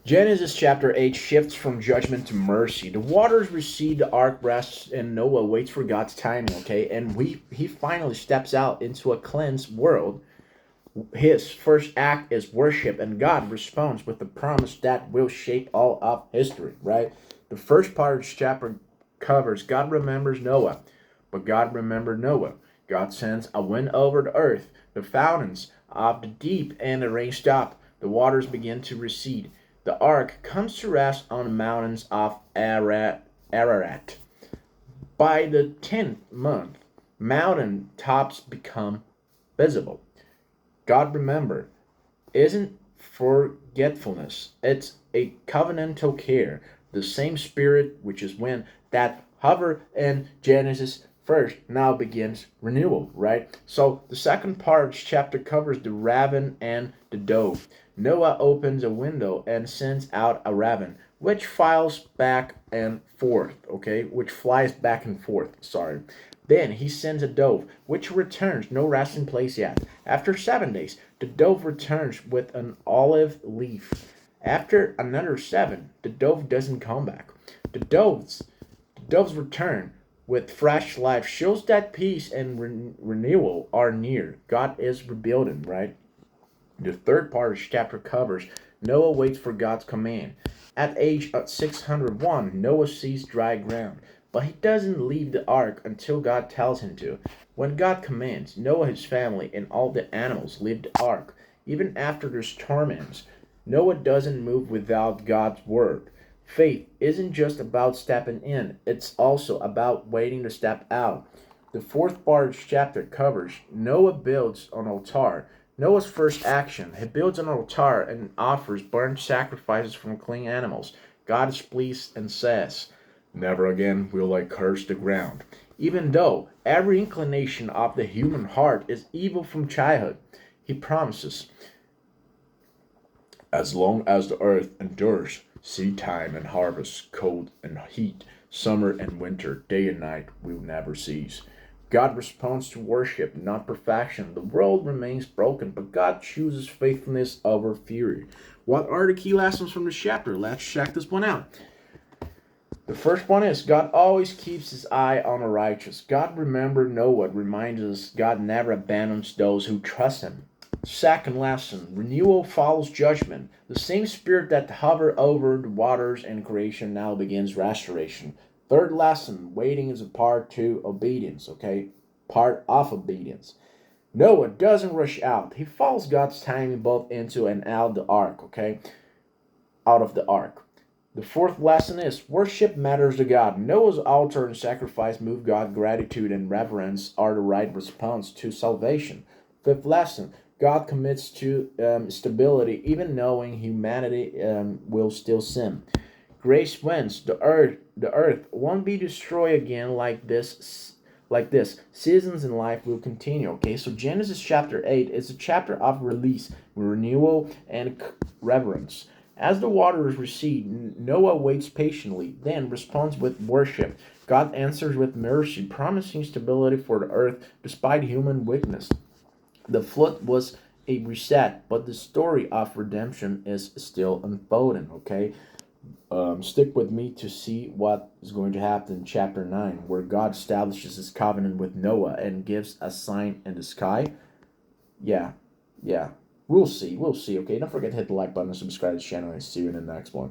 Genesis chapter 8 shifts from judgment to mercy. The waters recede, the ark rests, and Noah waits for God's timing, okay? And he finally steps out into a cleansed world. His first act is worship, and God responds with the promise that will shape all of history, right? The first part of this chapter covers God remembers Noah, but God remembered Noah. God sends a wind over the earth, the fountains of the deep, and the rain stop. The waters begin to recede. The ark comes to rest on the mountains of Ararat. By the 10th month, mountain tops become visible. God remember isn't forgetfulness. It's a covenantal care. The same spirit which is when that hover in Genesis first now begins renewal, right? So the second part of this chapter covers the raven and the dove. Noah opens a window and sends out a raven, which flies back and forth, okay? Which flies back and forth, sorry. Then he sends a dove, which returns, no resting place yet. After 7 days, the dove returns with an olive leaf. After another 7, the dove doesn't come back. The dove's return with fresh life shows that peace and renewal are near. God is rebuilding, right? The third part of this chapter covers Noah waits for God's command. At age 601, Noah sees dry ground, but he doesn't leave the ark until God tells him to. When God commands, Noah, his family, and all the animals leave the ark. Even after the storm ends, Noah doesn't move without God's word. Faith isn't just about stepping in, it's also about waiting to step out. The fourth part of this chapter covers Noah builds an altar. Noah's first action, he builds an altar and offers burnt sacrifices from clean animals. God is pleased and says, "Never again will I curse the ground." Even though every inclination of the human heart is evil from childhood, he promises, "As long as the earth endures, seed time and harvest, cold and heat, summer and winter, day and night will never cease." God responds to worship, not perfection. The world remains broken, but God chooses faithfulness over fury. What are the key lessons from this chapter? Let's check this one out. The first one is God always keeps his eye on the righteous. God remembered Noah, reminds us God never abandons those who trust him. Second lesson, renewal follows judgment. The same spirit that hovered over the waters and creation now begins restoration. Third lesson, waiting is a part to obedience, okay? Part of obedience. Noah doesn't rush out. He follows God's timing both into and out the ark, okay? Out of the ark. The fourth lesson is worship matters to God. Noah's altar and sacrifice move God. Gratitude and reverence are the right response to salvation. Fifth lesson, God commits to stability even knowing humanity will still sin. Grace wins. The earth won't be destroyed again like this. Seasons in life will continue. Okay, so Genesis chapter 8 is a chapter of release, renewal, and reverence. As the waters recede, Noah waits patiently, then responds with worship. God answers with mercy, promising stability for the earth despite human weakness. The flood was a reset, but the story of redemption is still unfolding. Okay, stick with me to see what is going to happen in chapter 9, where God establishes his covenant with Noah and gives a sign in the sky. Yeah, yeah. We'll see. Okay, don't forget to hit the like button and subscribe to the channel, and see you in the next one.